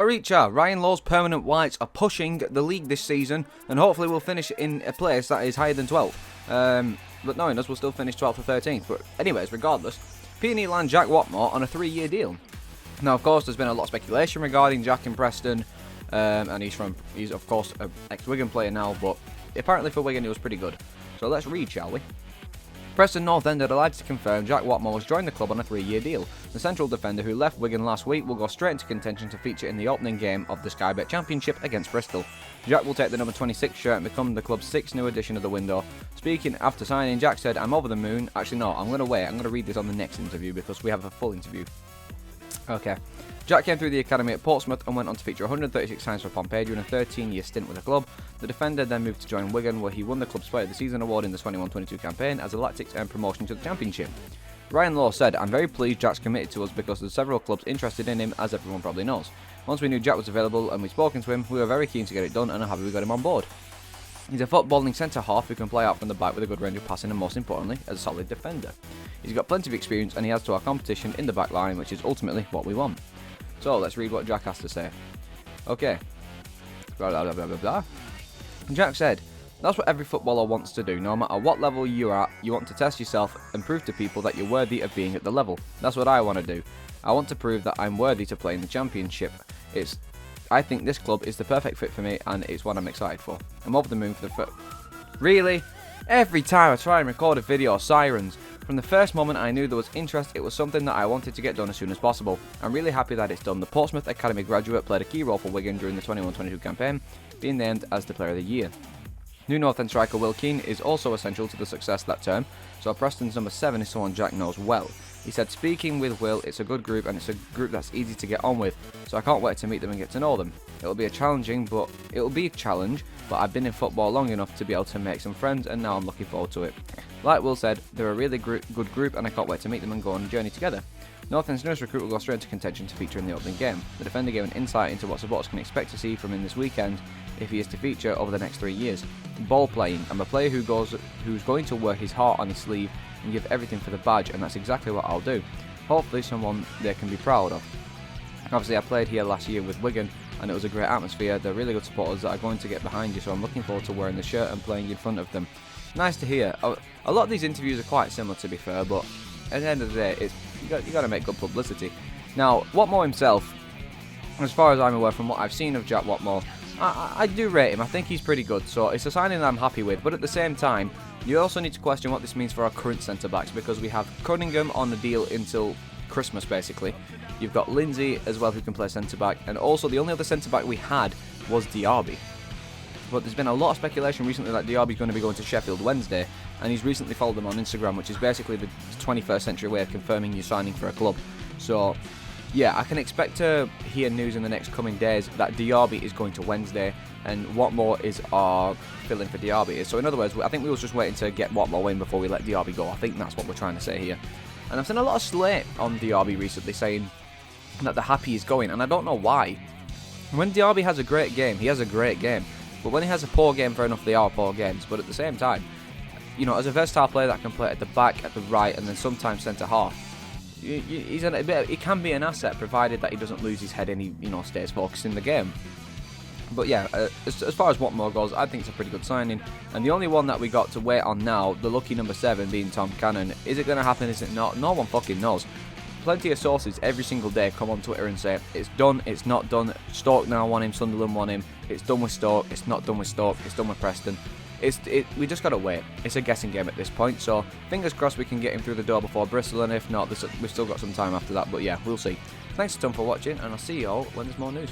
Aricha, Ryan Law's permanent whites are pushing the league this season, and hopefully we'll finish in a place that is higher than 12th. But knowing us, we'll still finish 12th or 13th. But anyways, regardless, Peony land Jack Whatmough on a 3-year deal. Now, of course, there's been a lot of speculation regarding Jack in Preston, and he's of course an ex-Wigan player now, but apparently for Wigan he was pretty good. So let's read, shall we? Preston North End are delighted to confirm Jack Whatmough has joined the club on a 3-year deal. The central defender who left Wigan last week will go straight into contention to feature in the opening game of the Sky Bet Championship against Bristol. Jack will take the number 26 shirt and become the club's 6th new addition of the window. Speaking after signing, Jack said, "I'm over the moon." Actually, no, I'm going to wait. I'm going to read this on the next interview because we have a full interview. Okay. Jack came through the academy at Portsmouth and went on to feature 136 times for Pompeii during a 13-year stint with the club. The defender then moved to join Wigan, where he won the club's Player of the Season award in the 21-22 campaign as the Lactics earned promotion to the Championship. Ryan Law said, "I'm very pleased Jack's committed to us because there's several clubs interested in him, as everyone probably knows. Once we knew Jack was available and we'd spoken to him, we were very keen to get it done and are happy we got him on board. He's a footballing centre-half who can play out from the back with a good range of passing and, most importantly, as a solid defender. He's got plenty of experience and he adds to our competition in the back line, which is ultimately what we want." So let's read what Jack has to say. Okay. Blah, blah, blah, blah, blah. Jack said, "That's what every footballer wants to do. No matter what level you're at, you want to test yourself and prove to people that you're worthy of being at the level. That's what I want to do. I want to prove that I'm worthy to play in the Championship. I think this club is the perfect fit for me and it's what I'm excited for. I'm over the moon for the Really? Every time I try and record a video, sirens. From the first moment I knew there was interest, it was something that I wanted to get done as soon as possible. I'm really happy that it's done." The Portsmouth Academy graduate played a key role for Wigan during the 21-22 campaign, being named as the Player of the Year. New North End striker Will Keane is also essential to the success that term, so Preston's number 7 is someone Jack knows well. He said, "Speaking with Will, it's a good group and it's a group that's easy to get on with, so I can't wait to meet them and get to know them. It'll be a challenge, but I've been in football long enough to be able to make some friends and now I'm looking forward to it. Like Will said, they're a really good group and I can't wait to meet them and go on a journey together." North End's newest recruit will go straight into contention to feature in the opening game. The defender gave an insight into what supporters can expect to see from him this weekend if he is to feature over the next 3 years. "Ball playing. I'm a player who's going to work his heart on his sleeve and give everything for the badge, and that's exactly what I'll do. Hopefully someone they can be proud of. Obviously I played here last year with Wigan and it was a great atmosphere. They're really good supporters that are going to get behind you, so I'm looking forward to wearing the shirt and playing in front of them." Nice to hear. A lot of these interviews are quite similar, to be fair, but at the end of the day, you got to make good publicity. Now, Whatmough himself, as far as I'm aware from what I've seen of Jack Whatmough, I do rate him. I think he's pretty good, so it's a signing that I'm happy with. But at the same time, you also need to question what this means for our current centre-backs, because we have Cunningham on the deal until Christmas, basically. You've got Lindsay as well, who can play centre-back, and also the only other centre-back we had was Diaby. But there's been a lot of speculation recently that Diaby's going to be going to Sheffield Wednesday, and he's recently followed them on Instagram, which is basically the 21st century way of confirming you're signing for a club. So, yeah, I can expect to hear news in the next coming days that Diaby is going to Wednesday, and Whatmough is our fill-in for Diaby. So, in other words, I think we was just waiting to get Whatmough in before we let Diaby go. I think that's what we're trying to say here. And I've seen a lot of slate on Diaby recently saying that they're happy he's going, and I don't know why. When Diaby has a great game, he has a great game. But when he has a poor game, fair enough, they are poor games. But at the same time, you know, as a versatile player that can play at the back, at the right, and then sometimes centre-half, he can be an asset, provided that he doesn't lose his head and he, stays focused in the game. But yeah, as far as Whatmough goes, I think it's a pretty good signing. And the only one that we got to wait on now, the lucky number 7 being Tom Cannon, is it going to happen, is it not? No one fucking knows. Plenty of sources every single day come on Twitter and say, it's done, it's not done, Stoke now want him, Sunderland want him, it's done with Stoke, it's not done with Stoke, it's done with Preston. We just got to wait. It's a guessing game at this point, so fingers crossed we can get him through the door before Bristol, and if not, we've still got some time after that, but yeah, we'll see. Thanks a ton for watching, and I'll see you all when there's more news.